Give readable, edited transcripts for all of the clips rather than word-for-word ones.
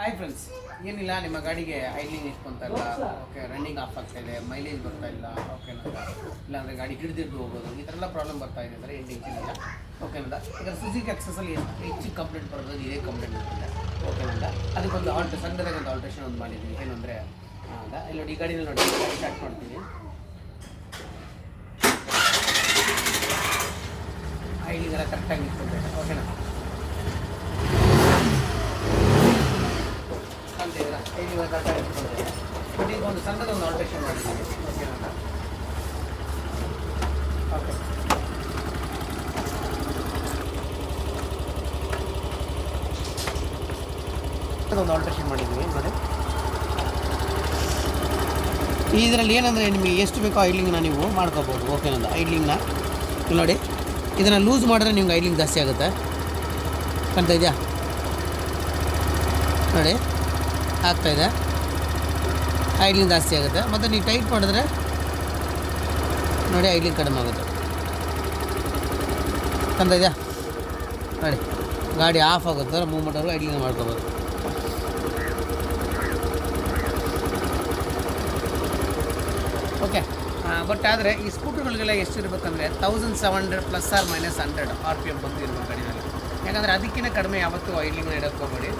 Hi friends, ಏನಿಲ್ಲ, ನಿಮ್ಮ ಗಾಡಿಗೆ ಐಡ್ಲಿಂಗ್ ಇಟ್ಕೊಂತ ಇಲ್ಲ, ಓಕೆ, ರನ್ನಿಂಗ್ ಆಫ್ ಆಗ್ತಾ ಇದೆ, ಮೈಲೇಜ್ ಬರ್ತಾ ಇಲ್ಲ, ಓಕೆನಾ, ಇಲ್ಲಾಂದರೆ ಗಾಡಿ ಹಿಡಿದಿದ್ದು ಹೋಗೋದು, ಈ ಥರ ಎಲ್ಲ ಪ್ರಾಬ್ಲಮ್ ಬರ್ತಾ ಇದೆ ಅಂದರೆ ಎಂಡಿಂಗ್ ಇಲ್ಲ, ಓಕೆನಾ. ಈಗ ಸುಜುಕಿ ಎಕ್ಸಸಲ್ಲಿ ಹೆಚ್ಚಿಗೆ ಕಂಪ್ಲೇಂಟ್ ಬರೋದು ಇದೇ ಕಂಪ್ಲೇಂಟ್ ಇರ್ತದೆ, ಓಕೆನಾ. ಅದಕ್ಕೊಂದು ಸಣ್ಣದಾಗಿ ಒಂದು ಆಲ್ಟ್ರೇಷನ್ ಒಂದು ಮಾಡಿದ್ದೀವಿ. ಏನು ಅಂದರೆ ಇಲ್ಲಿ ನೋಡಿ, ಈ ಗಾಡಿನಲ್ಲಿ ನೋಡಿ ಸ್ಟಾರ್ಟ್ ಮಾಡ್ತೀವಿ. ಐಡ್ಲಿಂಗ್ ಎಲ್ಲ ಕರೆಕ್ಟಾಗಿ ಇಟ್ಕೊಬೇಕು, ಓಕೆನಾ. ಐಡ್ಲಿಂಗ್ ಕರೆಕ್ಟಾಗಿ ಇಟ್ಕೊಳ್ತೇವೆ. ಬಟ್ ಈಗ ಒಂದು ಸಣ್ಣದೊಂದು ಆಲ್ಟ್ರೇಷನ್ ಮಾಡಿದ್ದೀವಿ, ಓಕೆನಾ. ಓಕೆ, ಅದೊಂದು ಆಲ್ಟ್ರೇಷನ್ ಮಾಡಿದ್ದೀವಿ ನೋಡಿ. ಇದರಲ್ಲಿ ಏನಂದರೆ ನಿಮಗೆ ಎಷ್ಟು ಬೇಕೋ ಐಡ್ಲಿಂಗ್ನ ನೀವು ಮಾಡ್ಕೋಬೋದು, ಓಕೆನಾ. ಐಡ್ಲಿಂಗ್ನ ಇಲ್ಲಿ ನೋಡಿ, ಇದನ್ನು ಲೂಸ್ ಮಾಡಿದ್ರೆ ನಿಮ್ಗೆ ಐಡ್ಲಿಂಗ್ ಜಾಸ್ತಿ ಆಗುತ್ತೆ, ಕಾಣ್ತಾ ಇದೆಯಾ ನೋಡಿ, ಆಗ್ತಾಯಿದೆ, ಐಡ್ಲಿಂಗ್ ಜಾಸ್ತಿ ಆಗುತ್ತೆ. ಮತ್ತು ನೀವು ಟೈಟ್ ಮಾಡಿದ್ರೆ ನೋಡಿ ಐಡ್ಲಿಂಗ್ ಕಡಿಮೆ ಆಗುತ್ತೆ, ಕಾಣ್ತಾ ಇದೆಯಾ ನೋಡಿ. ಗಾಡಿ ಆಫ್ ಆಗುತ್ತೆ, ಮೂವ್ಮೆಂಟವರು ಐಡ್ಲಿಂಗ್ ಮಾಡ್ಕೋಬೋದು. ಓಕೆ, ಬಟ್ ಆದರೆ ಈ ಸ್ಕೂಟರ್ಗಳಿಗೆಲ್ಲ ಎಷ್ಟಿರ್ಬೇಕಂದ್ರೆ 1700 ±100 RPM ಬಂದು ಇರಬೇಕು ಗಾಡಿನಲ್ಲಿ. ಯಾಕಂದರೆ ಅದಕ್ಕಿಂತ ಕಡಿಮೆ ಯಾವತ್ತೂ ಐಡ್ಲಿಂಗ್ನ ಇಡೋಕ್ಕೆ ಹೋಗಬೇಡಿ,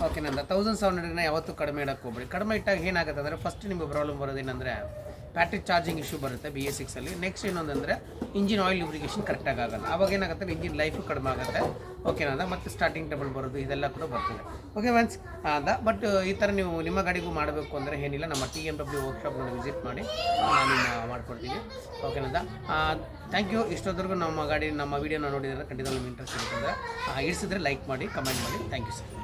ಓಕೆನಾ. 1700ನ ಯಾವತ್ತೂ ಕಡಿಮೆ ಇಡೋಕ್ಕೆ ಹೋಗಬೇಡಿ. ಕಡಿಮೆ ಇಟ್ಟಾಗ ಏನಾಗುತ್ತೆ ಅಂದರೆ ಫಸ್ಟ್ ನಿಮಗೆ ಪ್ರಾಬ್ಲಮ್ ಬರೋದೇನೆಂದರೆ ಬ್ಯಾಟ್ರಿ ಚಾರ್ಜಿಂಗ್ ಇಶ್ಯೂ ಬರುತ್ತೆ BS6ಅಲ್ಲಿ. ನೆಕ್ಸ್ಟ್ ಇನ್ನೊಂದಂದರೆ ಇಂಜಿನ್ ಆಯಿಲ್ ಲೂಬ್ರಿಕೇಷನ್ ಕರೆಕ್ಟಾಗಿ ಆಗಲ್ಲ. ಆವಾಗ ಏನಾಗುತ್ತೆ, ಇಂಜಿನ್ ಲೈಫು ಕಡಿಮೆ ಆಗುತ್ತೆ, ಓಕೆನಾ. ಮತ್ತು ಸ್ಟಾರ್ಟಿಂಗ್ ಟ್ರಬಲ್ ಬರೋದು ಇದೆಲ್ಲ ಕೂಡ ಬರ್ತದೆ, ಓಕೆ ಫ್ರೆಂಡ್ಸ್. ಬಟ್ ಈ ಥರ ನೀವು ನಿಮ್ಮ ಗಾಡಿಗೂ ಮಾಡಬೇಕು ಅಂದರೆ ಏನಿಲ್ಲ, ನಮ್ಮ TMW ವರ್ಕ್ಶಾಪ್ನ ವಿಸಿಟ್ ಮಾಡಿ ನಾನು ಮಾಡ್ಕೊಡ್ತೀವಿ, ಓಕೆನಾ. Thank you. ಇಷ್ಟೊತ್ತರೆಗೂ ನಮ್ಮ ವೀಡಿಯೋನ ನೋಡಿದರೆ ಖಂಡಿತ ನಿಮ್ಗೆ ಇಂಟ್ರೆಸ್ಟ್ ಇರುತ್ತೆ ಅಂದರೆ ಇಡಿಸಿದ್ರೆ ಲೈಕ್ ಮಾಡಿ, ಕಮೆಂಟ್ ಮಾಡಿ. Thank you sir.